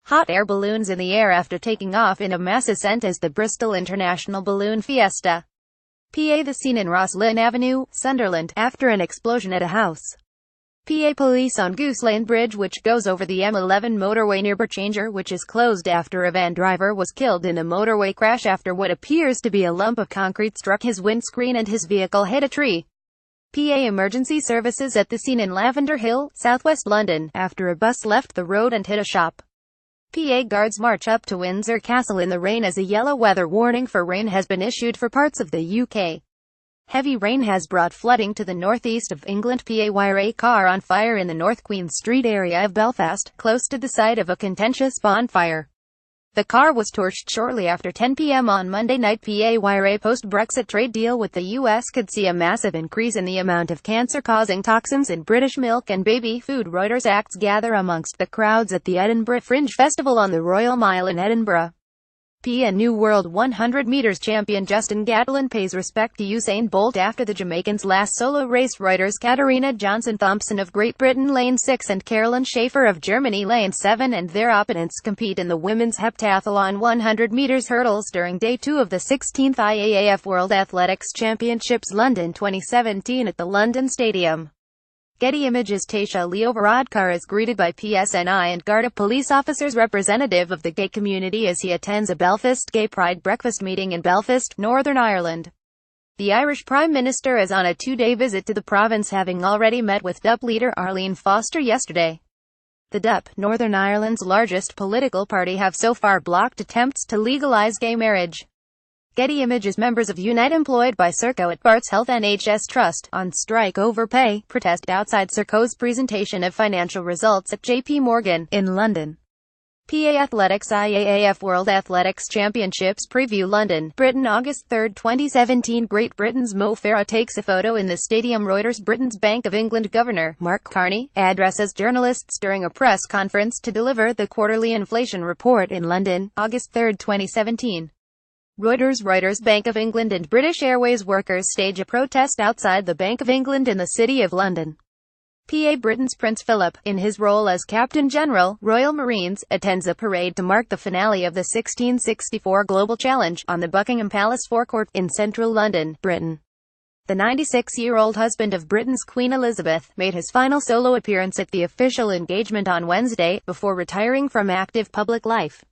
Hot air balloons in the air after taking off in a mass ascent as the Bristol International Balloon Fiesta. PA. The scene in Roslyn Avenue, Sunderland, after an explosion at a house. PA. Police on Goose Lane Bridge, which goes over the M11 motorway near Birchanger, which is closed after a van driver was killed in a motorway crash after what appears to be a lump of concrete struck his windscreen and his vehicle hit a tree. PA. Emergency services at the scene in Lavender Hill, southwest London, after a bus left the road and hit a shop. PA. Guards march up to Windsor Castle in the rain as a yellow weather warning for rain has been issued for parts of the UK. Heavy rain has brought flooding to the northeast of England. PA. Wire a car on fire in the North Queen Street area of Belfast, close to the site of a contentious bonfire. The car was torched shortly after 10 p.m. on Monday night. PA. Wire a post-Brexit trade deal with the US could see a massive increase in the amount of cancer-causing toxins in British milk and baby food. Reuters. Acts gather amongst the crowds at the Edinburgh Fringe Festival on the Royal Mile in Edinburgh. A new world 100 meters champion Justin Gatlin pays respect to Usain Bolt after the Jamaican's last solo race. Reuters. Katarina Johnson-Thompson of Great Britain lane 6 and Caroline Schaefer of Germany lane 7 and their opponents compete in the women's heptathlon 100 meters hurdles during day 2 of the 16th IAAF World Athletics Championships London 2017 at the London Stadium. Getty Images. Tasha Leovaradkar is greeted by PSNI and Garda police officers, representative of the gay community, as he attends a Belfast Gay Pride breakfast meeting in Belfast, Northern Ireland. The Irish Prime Minister is on a 2-day visit to the province, having already met with DUP leader Arlene Foster yesterday. The DUP, Northern Ireland's largest political party, have so far blocked attempts to legalise gay marriage. Getty Images. Members of Unite employed by Serco at Barts Health NHS Trust, on strike over pay, protest outside Serco's presentation of financial results at JP Morgan, in London. PA. Athletics. IAAF World Athletics Championships Preview. London, Britain, August 3, 2017. Great Britain's Mo Farah takes a photo in the stadium. Reuters. Britain's Bank of England Governor, Mark Carney, addresses journalists during a press conference to deliver the quarterly inflation report in London, August 3, 2017. Reuters. Bank of England and British Airways workers stage a protest outside the Bank of England in the City of London. PA. Britain's Prince Philip, in his role as Captain General, Royal Marines, attends a parade to mark the finale of the 1664 Global Challenge, on the Buckingham Palace forecourt, in central London, Britain. The 96-year-old husband of Britain's Queen Elizabeth made his final solo appearance at the official engagement on Wednesday, before retiring from active public life.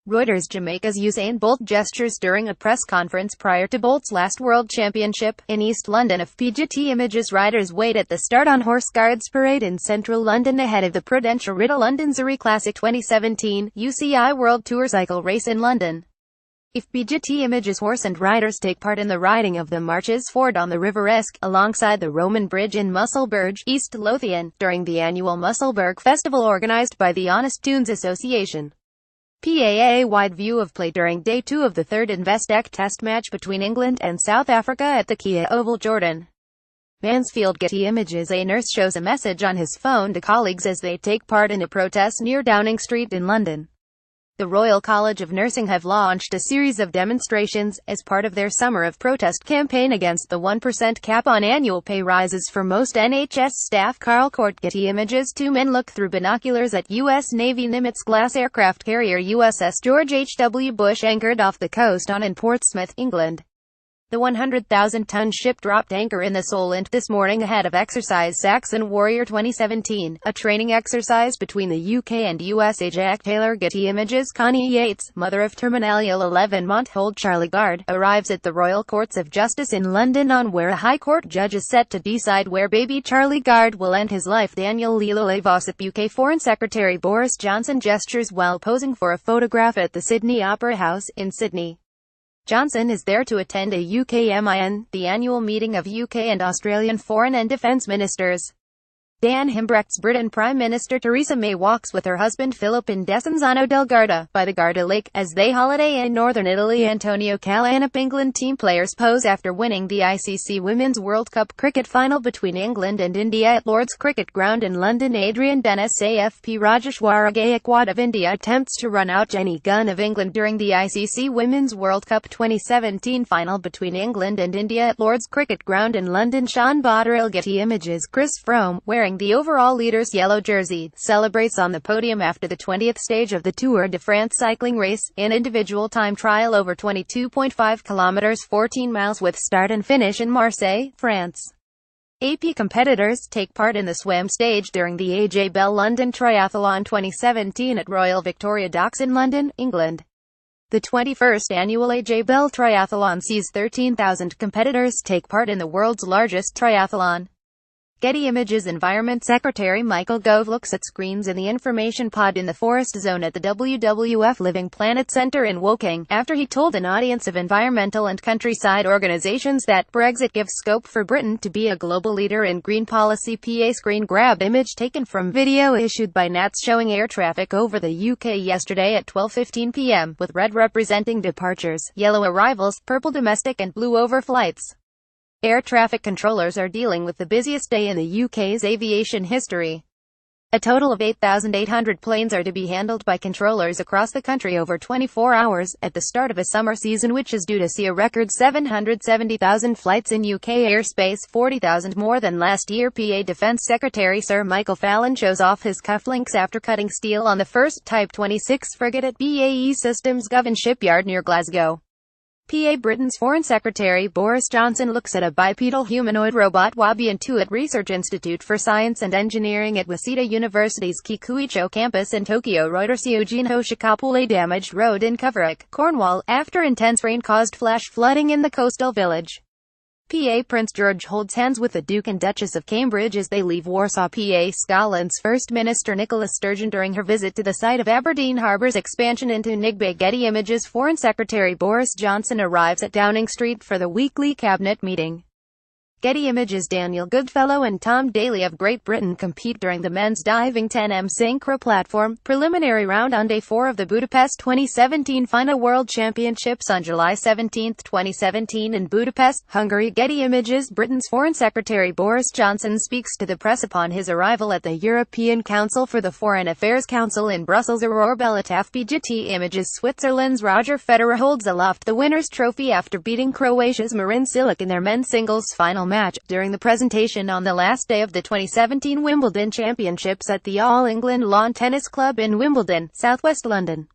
Reuters. Jamaica's Usain Bolt gestures during a press conference prior to Bolt's last World Championship, in East London. Of PGT Images. Riders wait at the start on Horse Guards Parade in central London ahead of the Prudential Riddle London Zuri Classic 2017, UCI World Tour cycle race in London. If PGT Images horse and riders take part in the riding of the Marches Ford on the River Esk, alongside the Roman Bridge in Musselburgh, East Lothian, during the annual Musselburgh Festival organised by the Honest Tunes Association. PAA. Wide view of play during day 2 of the third Investec Test match between England and South Africa at the Kia Oval, Jordan. Mansfield. Getty Images. A nurse shows a message on his phone to colleagues as they take part in a protest near Downing Street in London. The Royal College of Nursing have launched a series of demonstrations, as part of their Summer of Protest campaign against the 1% cap on annual pay rises for most NHS staff. Carl Court. Getty Images. 2 men look through binoculars at U.S. Navy Nimitz-class aircraft carrier USS George H.W. Bush anchored off the coast in Portsmouth, England. The 100,000-ton ship dropped anchor in the Solent this morning ahead of exercise Saxon Warrior 2017, a training exercise between the UK and USA. Jack Taylor. Getty Images. Connie Yates, mother of Terminalial 11-month-old Charlie Gard, arrives at the Royal Courts of Justice in London where a High Court judge is set to decide where baby Charlie Gard will end his life. Daniel Lelavosip. UK Foreign Secretary Boris Johnson gestures while posing for a photograph at the Sydney Opera House, in Sydney. Johnson is there to attend a UKMIN, the annual meeting of UK and Australian foreign and defence ministers. Dan Himbrecht's Britain Prime Minister Theresa May walks with her husband Philip in Desenzano del Garda, by the Garda Lake, as they holiday in northern Italy. Antonio Calanop. England team players pose after winning the ICC Women's World Cup cricket final between England and India at Lord's Cricket Ground in London. Adrian Dennis. AFP. Rajeshwara Gaikwad of India attempts to run out Jenny Gunn of England during the ICC Women's World Cup 2017 final between England and India at Lord's Cricket Ground in London. Sean Botterill. Getty Images. Chris Froome, wearing wearing the overall leader's yellow jersey, celebrates on the podium after the 20th stage of the Tour de France cycling race, an individual time trial over 22.5 kilometers 14 miles with start and finish in Marseille, France. AP competitors take part in the swim stage during the AJ Bell London Triathlon 2017 at Royal Victoria Docks in London, England. The 21st annual AJ Bell Triathlon sees 13,000 competitors take part in the world's largest triathlon. Getty Images. Environment Secretary Michael Gove looks at screens in the information pod in the forest zone at the WWF Living Planet Centre in Woking, after he told an audience of environmental and countryside organisations that Brexit gives scope for Britain to be a global leader in green policy. PA screen grab image taken from video issued by NATS showing air traffic over the UK yesterday at 12:15 p.m, with red representing departures, yellow arrivals, purple domestic and blue overflights. Air traffic controllers are dealing with the busiest day in the UK's aviation history. A total of 8,800 planes are to be handled by controllers across the country over 24 hours, at the start of a summer season which is due to see a record 770,000 flights in UK airspace, 40,000 more than last year. PA Defence Secretary Sir Michael Fallon shows off his cufflinks after cutting steel on the first Type 26 frigate at BAE Systems Govan shipyard near Glasgow. PA Britain's Foreign Secretary Boris Johnson looks at a bipedal humanoid robot Wabi Intuit Research Institute for Science and Engineering at Waseda University's Kikuicho campus in Tokyo. Reuters. Eugene Hoshikapule damaged road in Coverwick, Cornwall, after intense rain caused flash flooding in the coastal village. PA Prince George holds hands with the Duke and Duchess of Cambridge as they leave Warsaw. PA Scotland's First Minister Nicola Sturgeon during her visit to the site of Aberdeen Harbour's expansion into Nigby. Getty Images. Foreign Secretary Boris Johnson arrives at Downing Street for the weekly cabinet meeting. Getty Images. Daniel Goodfellow and Tom Daley of Great Britain compete during the men's diving 10m synchro platform preliminary round on day 4 of the Budapest 2017 Final World Championships on July 17, 2017 in Budapest, Hungary. Getty Images. Britain's Foreign Secretary Boris Johnson speaks to the press upon his arrival at the European Council for the Foreign Affairs Council in Brussels. Aurora Belataf. Getty Images. Switzerland's Roger Federer holds aloft the winner's trophy after beating Croatia's Marin Cilic in their men's singles final match, during the presentation on the last day of the 2017 Wimbledon Championships at the All England Lawn Tennis Club in Wimbledon, southwest London.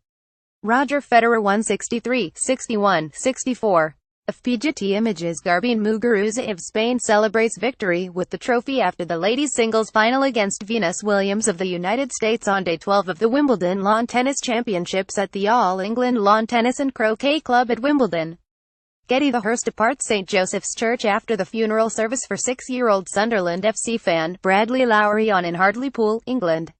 Roger Federer won 63, 61, 64. Getty Images. Garbine Muguruza of Spain celebrates victory with the trophy after the ladies' singles final against Venus Williams of the United States on day 12 of the Wimbledon Lawn Tennis Championships at the All England Lawn Tennis and Croquet Club at Wimbledon. Getty. The hearse departs St. Joseph's Church after the funeral service for 6-year-old Sunderland FC fan, Bradley Lowry in Hartlepool, England.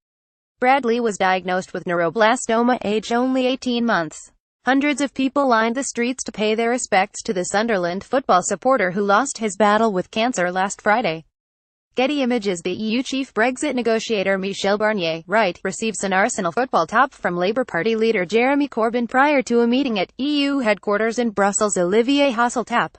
Bradley was diagnosed with neuroblastoma, aged only 18 months. Hundreds of people lined the streets to pay their respects to the Sunderland football supporter who lost his battle with cancer last Friday. Getty Images. The EU chief Brexit negotiator Michel Barnier, right, receives an Arsenal football top from Labour Party leader Jeremy Corbyn prior to a meeting at EU headquarters in Brussels. Olivier Hasseltap.